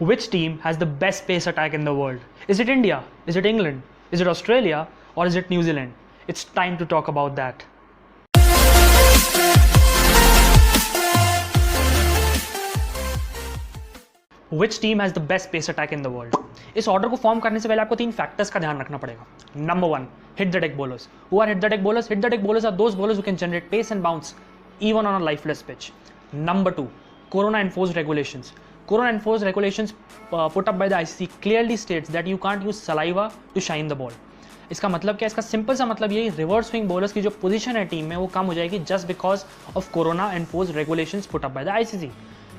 Which team has the best pace attack in the world? Is it India? Is it England? Is it Australia? Or is it New Zealand? It's time to talk about that. Which team has the best pace attack in the world? इस order को form करने से पहले आपको तीन factors का ध्यान रखना पड़ेगा. Number 1, hit the deck bowlers. Who are hit the deck bowlers? Hit the deck bowlers are those bowlers who can generate pace and bounce even on a lifeless pitch. Number 2, Corona enforced regulations. Corona enforced regulations put up by the ICC clearly states that you can't use saliva to shine the ball. इसका मतलब क्या है? इसका simple सा मतलब यही, reverse swing bowlers की जो पोजीशन है टीम में वो कम हो जाएगी just because of corona enforced regulations put up by the ICC.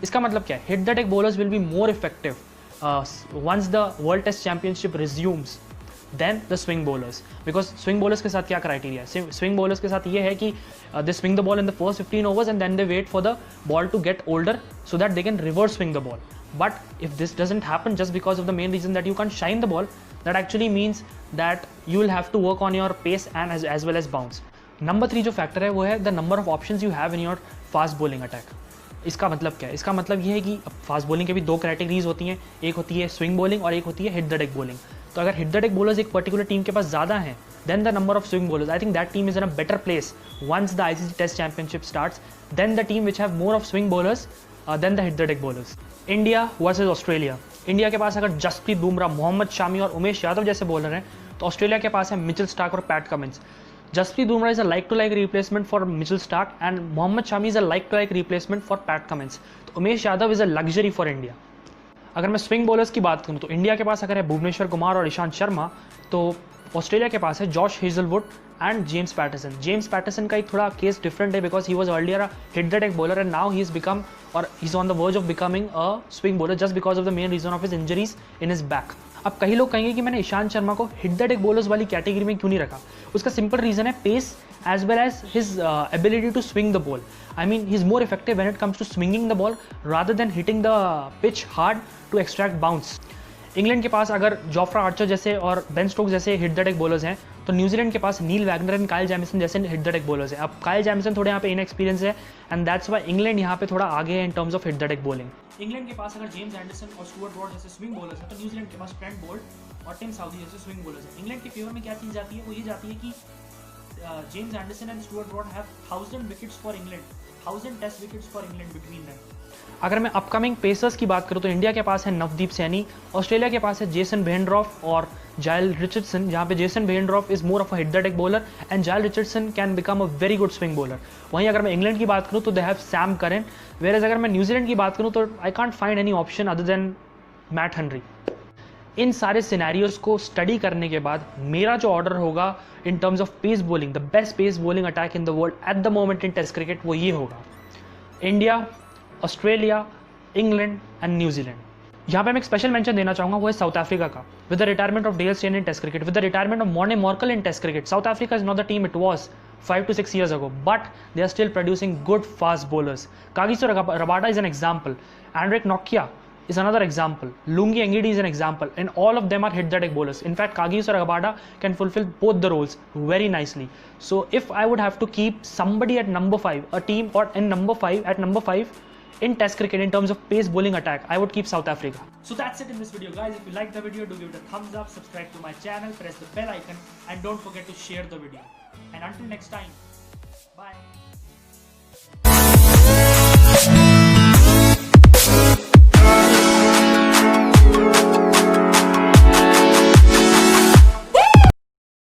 इसका मतलब क्या है? Hit the deck bowlers will be more effective once the World Test Championship resumes then the swing bowlers. Because swing bowlers के साथ क्या criteria है? Swing bowlers के साथ ये है कि they swing the ball in the first 15 overs and then they wait for the ball to get older so that they can reverse swing the ball. But if this doesn't happen just because of the main reason that you can't shine the ball, that actually means that you will have to work on your pace and as well as bounce. Number 3 जो factor है वो है the number of options you have in your fast bowling attack. इसका मतलब क्या है? इसका मतलब ये है कि फास्ट बॉलिंग के भी दो कैटेगरीज होती हैं, एक होती है स्विंग बॉलिंग और एक होती है हिट द डेक बॉलिंग. तो अगर हिट द डेक बॉलर्स एक पर्टिकुलर टीम के पास ज़्यादा हैं then the number of swing bowlers, I think that team is in a better place once the ICC Test Championship starts than the team which have more of swing bowlers than the hit the deck bowlers. India versus Australia. India के पास अगर जसप्रीत बुमराह, मोहम्मद शामी और उमेश यादव जैसे bowler हैं तो Australia के पास है मिचेल स्टार्क और Pat Cummins. Jasprit Bumrah is a like to like replacement for Mitchell Starc and Mohammed Shami is a like to like replacement for Pat Cummins. तो Umesh Yadav is a luxury for India. अगर मैं स्विंग बॉलर्स की बात करूँ तो इंडिया के पास अगर है भुवनेश्वर कुमार और ईशांत शर्मा, तो ऑस्ट्रेलिया के पास है Josh Hazlewood and James Pattinson. James Pattinson का एक थोड़ा केस डिफरेंट है because he was earlier a hit the deck bowler and now he is become और he is on the verge of becoming a swing bowler just because of the main reason of his injuries in his back. अब कई लोग कहेंगे कि मैंने ईशांत शर्मा को hit the deck bowlers वाली category में क्यों नहीं रखा. उसका सिंपल रीजन है pace as well as his ability to swing the ball. I mean, he's more effective when it comes to swinging the ball rather than hitting the pitch hard to extract bounce. England के पास अगर Jofra Archer जैसे और Ben Stokes जैसे hit the deck bowlers हैं तो New Zealand के पास Neil Wagner and Kyle Jamieson जैसे हिट द डेक बॉलर्स हैं. अब काइल जैमिसन थोड़े यहाँ पे इनएक्सपीरियंस है एंड दैट्स वाई इंग्लैंड यहाँ पे थोड़ा आगे है इन terms of hit the deck bowling. England के पास अगर जेम्स एंडरसन और स्टुअर्ट ब्रॉड जैसे स्विंग बॉलर्स हैं तो न्यूजीलैंड के पास ट्रेंट बोल्ट और टिम साउदी जैसे स्विंग बॉलर्स हैं. इंग्लैंड के फेवर में क्या चीज़ जाती है? वो ये जाती है कि James Anderson and Stuart Broad have 1000 wickets for England, 1000 test wickets for England between them. अगर मैं अपकमिंग पेसर्स की बात करूँ तो इंडिया के पास है नवदीप सैनी, ऑस्ट्रेलिया के पास है जेसन भेंड्रॉफ और जायल रिचर्डसन, जहाँ पे Jason Behrendorff is more of a hit the deck bowler and Jhye Richardson can become a very good swing bowler. वहीं अगर मैं इंग्लैंड की बात करूँ तो they have Sam Curran, where अगर मैं न्यूजीलैंड की बात करूँ तो I can't find any option other than Matt Henry. इन सारे सिनेरियोज को स्टडी करने के बाद मेरा जो ऑर्डर होगा in terms of pace bowling, the best pace bowling attack in the world at the moment in test cricket, वो ये होगा: India, Australia, England and New Zealand. यहाँ पे मैं एक स्पेशल मेंशन देना चाहूँगा, वो है साउथ अफ्रीका का. With the retirement of Dale Steyn in test cricket, with the retirement of Morne Morkel in test cricket, South Africa is not the team it was 5 to 6 years ago, but they are still producing good fast bowlers. Kagiso Rabada is an example. Andrek Nokia is another example. Lungi Ngidi is an example, and all of them are hit the deck bowlers. In fact, Kagiso Rabada can fulfill both the roles very nicely. So if I would have to keep somebody at number 5, a team or in number 5 in test cricket in terms of pace bowling attack, I would keep South Africa. So that's it in this video, guys. If you like the video, do give it a thumbs up, subscribe to my channel, press the bell icon, and don't forget to share the video. And until next time, bye.